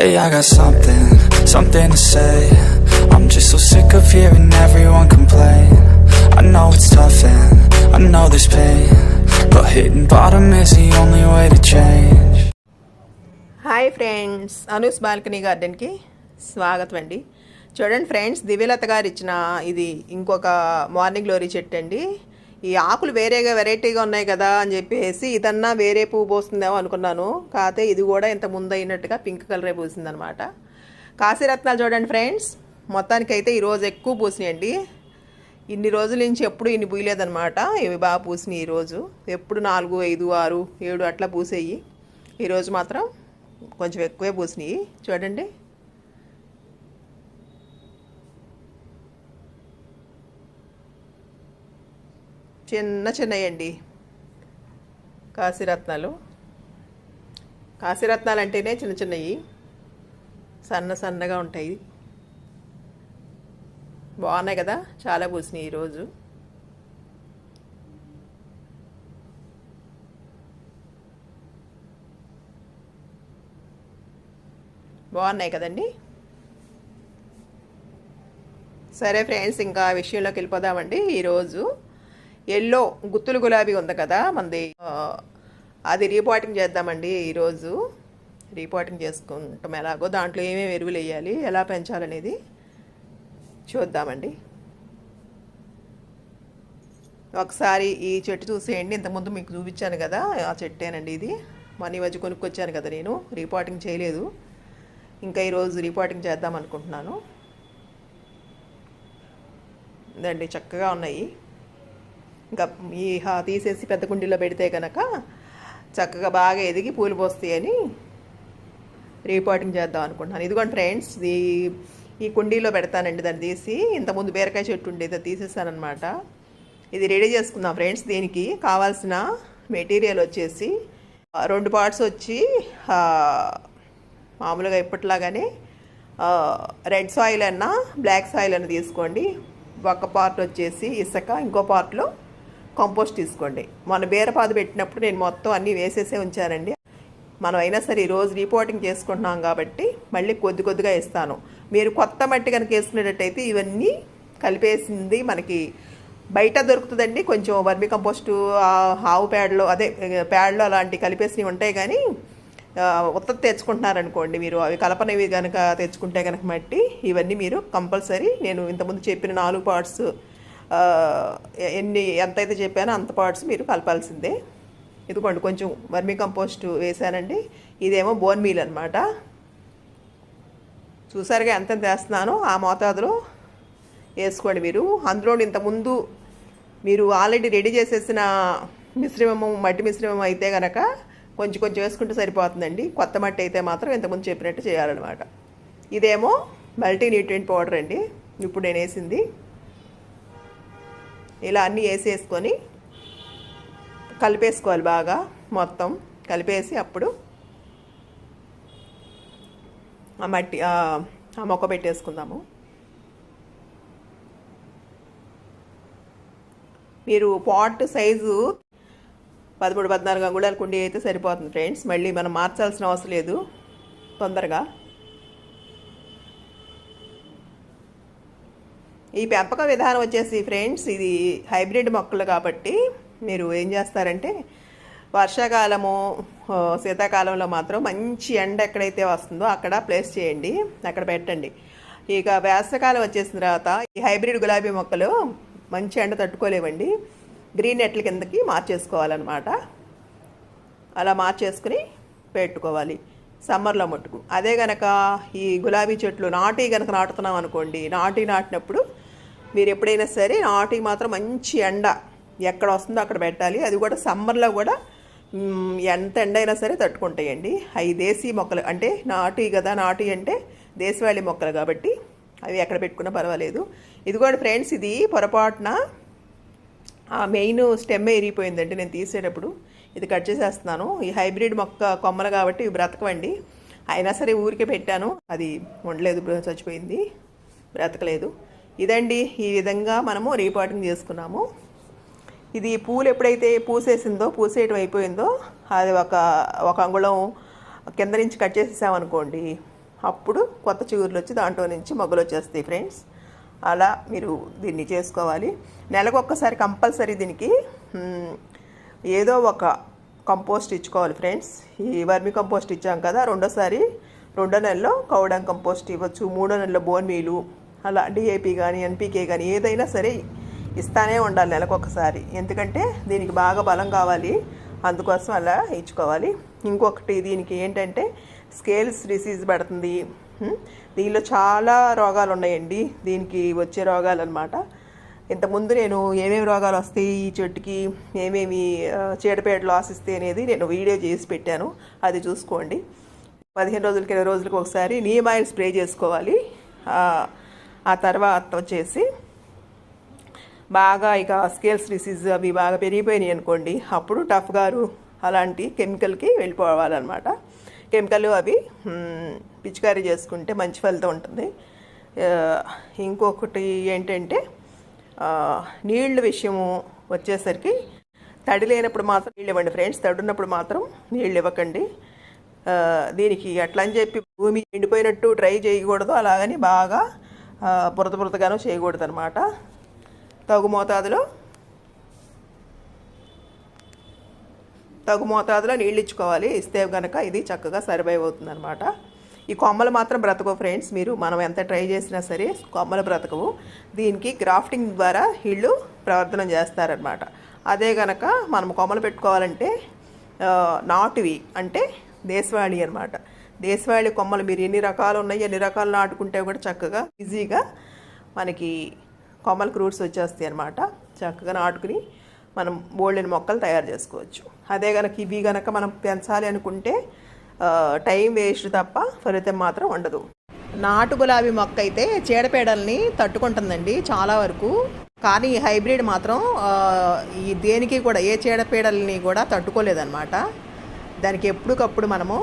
Hey, I got something to say. I'm just so sick of hearing everyone complain. I know it's tough and I know there's pain, but hitting bottom is the only way to change. Hi friends, Anu's balcony గార్డెన్కి స్వాగతం అండి. చూడండి friends, దివ్యలత గారు ఇచ్చిన ఇది ఇంకొక morning glory చెట్టు అండి. ఈ ఆకులు వెరైటీగా ఉన్నాయి కదా అని చెప్పేసి ఇదన్నా వేరే పువ్వు పోస్తుందేమో అనుకున్నాను. కాకపోతే ఇది కూడా ఇంత ముందు అయినట్టుగా పింక్ కలరే పూసిందనమాట. కాశీరత్నాలు చూడండి ఫ్రెండ్స్, మొత్తానికైతే ఈరోజు ఎక్కువ పూసినాయండి. ఇన్ని రోజుల నుంచి ఎప్పుడు ఇన్ని పూయలేదనమాట. ఇవి బాగా పూసినాయి ఈరోజు. ఎప్పుడు 4, 5, 6, 7 అట్లా పూసేయి. ఈరోజు మాత్రం కొంచెం ఎక్కువే పూసినాయి. చూడండి, చిన్నయండి కాశీరత్నాలు. కాశీరత్నాలు అంటేనే చిన్నవి, సన్నగా ఉంటాయి. బాగున్నాయి కదా, చాలా పూసినాయి ఈరోజు. బాగున్నాయి కదండి. సరే ఫ్రెండ్స్, ఇంకా విషయంలోకి వెళ్ళిపోదామండి. ఈరోజు ఎల్లో గుత్తులు గులాబీ ఉంది కదా మనది, అది రీపాటింగ్ చేద్దామండి. ఈరోజు రీపాటింగ్ చేసుకుంటాం. ఎలాగో దాంట్లో ఏమేమి ఎరువులు వేయాలి, ఎలా పెంచాలనేది చూద్దామండి. ఒకసారి ఈ చెట్టు చూసేయండి. ఇంతకుముందు మీకు చూపించాను కదా, ఆ చెట్టేనండి ఇది. మనీ వచ్చి కొనుక్కొచ్చాను కదా నేను. రీపాటింగ్ చేయలేదు, ఇంకా ఈరోజు రీపాటింగ్ చేద్దాం అనుకుంటున్నాను. ఇదండి, చక్కగా ఉన్నాయి. ఇంకా ఈ తీసేసి పెద్ద కుండీలో పెడితే కనుక చక్కగా బాగా ఎదిగి పూలు పోస్తాయని రీపాటింగ్ చేద్దాం అనుకుంటున్నాను. ఇదిగోండి ఫ్రెండ్స్, ఈ కుండీలో పెడతానండి. దాన్ని తీసి, ఇంతకుముందు బీరకాయ చెట్టు ఉండేది తీసేసానమాట. ఇది రెడీ చేసుకుందాం ఫ్రెండ్స్. దీనికి కావాల్సిన మెటీరియల్ వచ్చేసి 2 పార్ట్స్ వచ్చి మామూలుగా ఇప్పట్లాగానే రెడ్ సాయిల్ అన్నా బ్లాక్ సాయిల్ అన్న తీసుకోండి. ఒక పార్ట్ వచ్చేసి ఇసుక, ఇంకో పార్ట్లో కంపోస్ట్ తీసుకోండి. మన బీరపాదు పెట్టినప్పుడు నేను మొత్తం అన్నీ వేసేసే ఉంచానండి. మనం అయినా సరే ఈరోజు రిపోర్టింగ్ చేసుకుంటున్నాం కాబట్టి మళ్ళీ కొద్దిగా ఇస్తాను. మీరు కొత్త మట్టి కనుక వేసుకునేటట్టయితే ఇవన్నీ కలిపేసింది మనకి బయట దొరుకుతుందండి. కొంచెం వర్మి కంపోస్టు, ఆవు పేడలో, అదే పేడలో అలాంటి కలిపేసినవి ఉంటాయి. కానీ ఉత్తది తెచ్చుకుంటున్నారనుకోండి, మీరు అవి కలపనివి కనుక తెచ్చుకుంటే కనుక మట్టి, ఇవన్నీ మీరు కంపల్సరీ నేను ఇంతకుముందు చెప్పిన 4 పార్ట్స్ ఎంతైతే చెప్పానో అంత పార్ట్స్ మీరు కలపాల్సిందే. ఇదిగోండి, కొంచెం వర్మీ కంపోస్ట్ వేసానండి. ఇదేమో బోన్ మీల్ అనమాట. చూసారుగా ఎంత వేస్తున్నానో ఆ మోతాదులో వేసుకోండి మీరు. అందులో ఇంతకుముందు మీరు ఆల్రెడీ రెడీ చేసేసిన మిశ్రమము, మట్టి మిశ్రమం అయితే కనుక కొంచెం వేసుకుంటే సరిపోతుందండి. కొత్త మట్టి అయితే మాత్రం ఇంతకుముందు చెప్పినట్టు చేయాలన్నమాట. ఇదేమో మల్టీ న్యూట్రియంట్ పౌడర్ అండి. ఇప్పుడు నేను వేసింది ఇలా అన్నీ వేసేసుకొని కలిపేసుకోవాలి. బాగా మొత్తం కలిపేసి అప్పుడు ఆ మట్టి ఆ మొక్క పెట్టేసుకుందాము. మీరు పాట్ సైజు 13-14 అంగుళాల కుండీ అయితే సరిపోతుంది ఫ్రెండ్స్. మళ్ళీ మనం మార్చాల్సిన అవసరం లేదు తొందరగా. ఈ పెంపక విధానం వచ్చేసి ఫ్రెండ్స్, ఇది హైబ్రిడ్ మొక్కలు కాబట్టి మీరు ఏం చేస్తారంటే వర్షాకాలము, శీతాకాలంలో మాత్రం మంచి ఎండ ఎక్కడైతే వస్తుందో అక్కడ ప్లేస్ చేయండి, అక్కడ పెట్టండి. ఇక వేసవకాలం వచ్చేసిన తర్వాత ఈ హైబ్రిడ్ గులాబీ మొక్కలు మంచి ఎండ తట్టుకోలేవండి. గ్రీన్ నెట్ల కిందకి మార్చేసుకోవాలన్నమాట. అలా మార్చేసుకుని పెట్టుకోవాలి సమ్మర్లో మట్టుకు. అదే కనుక ఈ గులాబీ చెట్లు నాటి కనుక నాటుతున్నాం అనుకోండి, నాటినప్పుడు మీరు ఎప్పుడైనా సరే నాటి మాత్రం మంచి ఎండ ఎక్కడ వస్తుందో అక్కడ పెట్టాలి. అది కూడా సమ్మర్లో కూడా ఎంత ఎండ అయినా సరే తట్టుకుంటాయండి. అవి దేశీ మొక్కలు అంటే నాటి కదా, నాటి అంటే దేశవాళీ మొక్కలు కాబట్టి అవి ఎక్కడ పెట్టుకున్నా పర్వాలేదు. ఇది కూడా ఫ్రెండ్స్, ఇది పొరపాటున ఆ మెయిన్ స్టెమ్ ఇరిగిపోయిందండి నేను తీసేటప్పుడు. ఇది కట్ చేసేస్తున్నాను. ఈ హైబ్రిడ్ మొక్క కొమ్మలు కాబట్టి ఇవి బ్రతకవండి. అయినా సరే ఊరికే పెట్టాను, అది ఉండలేదు, చచ్చిపోయింది, బ్రతకలేదు. ఇదండి, ఈ విధంగా మనము రీపాటింగ్ చేసుకున్నాము. ఇది పూలు ఎప్పుడైతే పూసేయటం అయిపోయిందో అది ఒక అంగుళం కింద నుంచి కట్ చేసేసామనుకోండి, అప్పుడు కొత్త చిగుర్లు వచ్చి దాంట్లో నుంచి మొగ్గలు వచ్చేస్తాయి ఫ్రెండ్స్. అలా మీరు దీన్ని చేసుకోవాలి. నెలకు ఒక్కసారి కంపల్సరీ దీనికి ఏదో ఒక కంపోస్ట్ ఇచ్చుకోవాలి ఫ్రెండ్స్. ఈ వర్మి కంపోస్ట్ ఇచ్చాం కదా, రెండో నెలలో కౌడం కంపోస్ట్ ఇవ్వచ్చు, మూడో నెలలో బోన్ మీలు, అలా డిఏపి కానీ ఎన్పికే కానీ ఏదైనా సరే ఇస్తానే ఉండాలి నెలకు ఒకసారి. ఎందుకంటే దీనికి బాగా బలం కావాలి, అందుకోసం అలా ఇచ్చుకోవాలి. ఇంకొకటి దీనికి ఏంటంటే స్కేల్స్ డిసీజ్ పడుతుంది. దీనిలో చాలా రోగాలు ఉన్నాయండి దీనికి వచ్చే రోగాలు అనమాట. ఇంతకుముందు నేను ఏమేమి రోగాలు వస్తాయి ఈ చెట్టుకి, ఏమేమి చీడపేటలు ఆశిస్తాయి అనేది నేను వీడియో చేసి పెట్టాను, అది చూసుకోండి. 15 రోజులకి 20 రోజులకి ఒకసారి నీమ్ ఆయిల్ స్ప్రే చేసుకోవాలి. ఆ తర్వాత వచ్చేసి బాగా ఇక స్కేల్స్ డిసీజ్ అవి బాగా పెరిగిపోయినాయి అనుకోండి, అప్పుడు టఫ్ గారు అలాంటి కెమికల్కి వెళ్ళిపోవాలన్నమాట. కెమికల్ అవి పిచికారీ చేసుకుంటే మంచి ఫలితం ఉంటుంది. ఇంకొకటి ఏంటంటే నీళ్ళ విషయము వచ్చేసరికి తడి లేనప్పుడు మాత్రం నీళ్ళు ఇవ్వండి ఫ్రెండ్స్, తడి ఉన్నప్పుడు మాత్రం నీళ్ళు ఇవ్వకండి. దీనికి అట్లా అని చెప్పి భూమి ఎండిపోయినట్టు ట్రై చేయకూడదు, అలాగని బాగా బురదగానో చేయకూడదు అనమాట. తగు మోతాదులో నీళ్ళు ఇచ్చుకోవాలి. ఇస్తే కనుక ఇది చక్కగా సర్వైవ్ అవుతుంది అనమాట. ఈ కొమ్మలు మాత్రం బ్రతకవు ఫ్రెండ్స్, మనం ఎంత ట్రై చేసినా సరే కొమ్మలు బ్రతకవు. దీనికి గ్రాఫ్టింగ్ ద్వారా వీళ్ళు ప్రవర్తన చేస్తారనమాట. అదే కనుక మనం కొమ్మలు పెట్టుకోవాలంటే నాటువి అంటే దేశవాళీ అనమాట. దేశవాళీ కొమ్మలు మీరు ఎన్ని రకాలు ఉన్నాయి అన్ని రకాలు నాటుకుంటే కూడా చక్కగా ఈజీగా మనకి కొమ్మలకు రూట్స్ వచ్చేస్తాయి అనమాట. చక్కగా నాటుకుని మనం బోల్డెన్ మొక్కలు తయారు చేసుకోవచ్చు. అదే కనుక ఇవి కనుక మనం పెంచాలి అనుకుంటే టైం వేస్ట్ తప్ప ఫలితం మాత్రం ఉండదు. నాటు గులాబీ మొక్క అయితే చీడపీడల్ని తట్టుకుంటుందండి చాలా వరకు, కానీ హైబ్రిడ్ మాత్రం ఈ దేనికి కూడా ఏ చీడపీడల్ని కూడా తట్టుకోలేదన్నమాట. దానికి ఎప్పటికప్పుడు మనము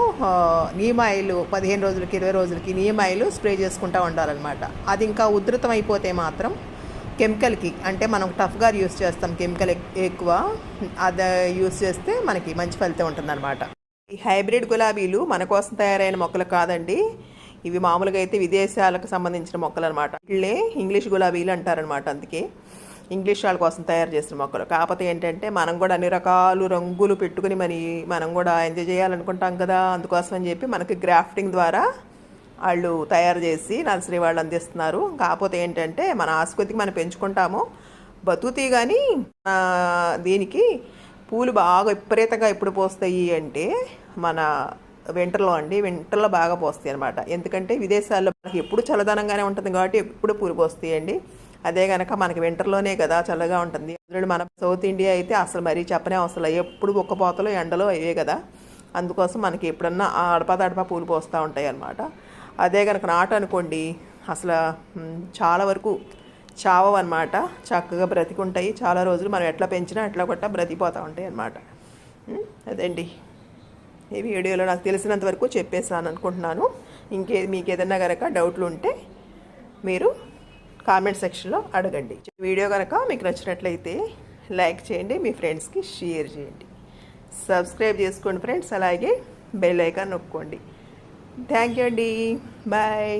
నీమ్ ఆయిల్ 15 రోజులకి 20 రోజులకి నీమ్ ఆయిల్ స్ప్రే చేసుకుంటూ ఉండాలన్నమాట. అది ఇంకా ఉధృతం అయిపోతే మాత్రం కెమికల్కి, అంటే మనం టఫ్గా యూస్ చేస్తాం కెమికల్ ఎక్కువ, అది యూస్ చేస్తే మనకి మంచి ఫలితం ఉంటుందన్నమాట. ఈ హైబ్రిడ్ గులాబీలు మన కోసం తయారైన మొక్కలు కాదండి, ఇవి మామూలుగా అయితే విదేశాలకు సంబంధించిన మొక్కలు అనమాట. వీళ్ళే ఇంగ్లీష్ గులాబీలు అంటారనమాట. అందుకే ఇంగ్లీష్ వాళ్ళ కోసం తయారు చేసిన మొక్కలు. కాకపోతే ఏంటంటే మనం కూడా అన్ని రకాలు రంగులు పెట్టుకుని మనం కూడా ఎంజాయ్ చేయాలనుకుంటాం కదా, అందుకోసం అని చెప్పి మనకి గ్రాఫ్టింగ్ ద్వారా వాళ్ళు తయారు చేసి నర్సరీ వాళ్ళు అందిస్తున్నారు. కాకపోతే ఏంటంటే మన ఆసుపత్రికి మనం పెంచుకుంటాము బతుకుతాయి, కానీ దీనికి పూలు బాగా విపరీతంగా ఎప్పుడు పోస్తాయి అంటే మన వింటర్లో బాగా పోస్తాయి అనమాట. ఎందుకంటే విదేశాల్లో మనకి ఎప్పుడు చల్లదనంగానే ఉంటుంది కాబట్టి ఎప్పుడు పూలు పోస్తాయండి. అదే కనుక మనకి వింటర్లోనే కదా చల్లగా ఉంటుంది. అందులో మన సౌత్ ఇండియా అయితే అసలు మరీ చెప్పనే అవసరం, ఎప్పుడు ఒక్కపోతలో ఎండలో అవే కదా, అందుకోసం మనకి ఎప్పుడన్నా అడపా పూలు పోస్తూ ఉంటాయి అన్నమాట. అదే కనుక నాటు అనుకోండి అసలు చాలా వరకు చావన్నమాట, చక్కగా బ్రతికుంటాయి చాలా రోజులు. మనం ఎట్లా పెంచినా ఎట్లా కొట్టా బ్రతికిపోతూ ఉంటాయి అన్నమాట. అదండి ఈ వీడియోలో నాకు తెలిసినంత వరకు చెప్పేసాను అనుకుంటున్నాను. మీకు ఏదైనా కనుక డౌట్లు ఉంటే మీరు కామెంట్ సెక్షన్లో అడగండి. వీడియో కనుక మీకు నచ్చినట్లయితే లైక్ చేయండి, మీ ఫ్రెండ్స్కి షేర్ చేయండి, సబ్స్క్రైబ్ చేసుకోండి ఫ్రెండ్స్, అలాగే బెల్ ఐకాన్ నొక్కండి. థ్యాంక్ యూ అండి, బాయ్.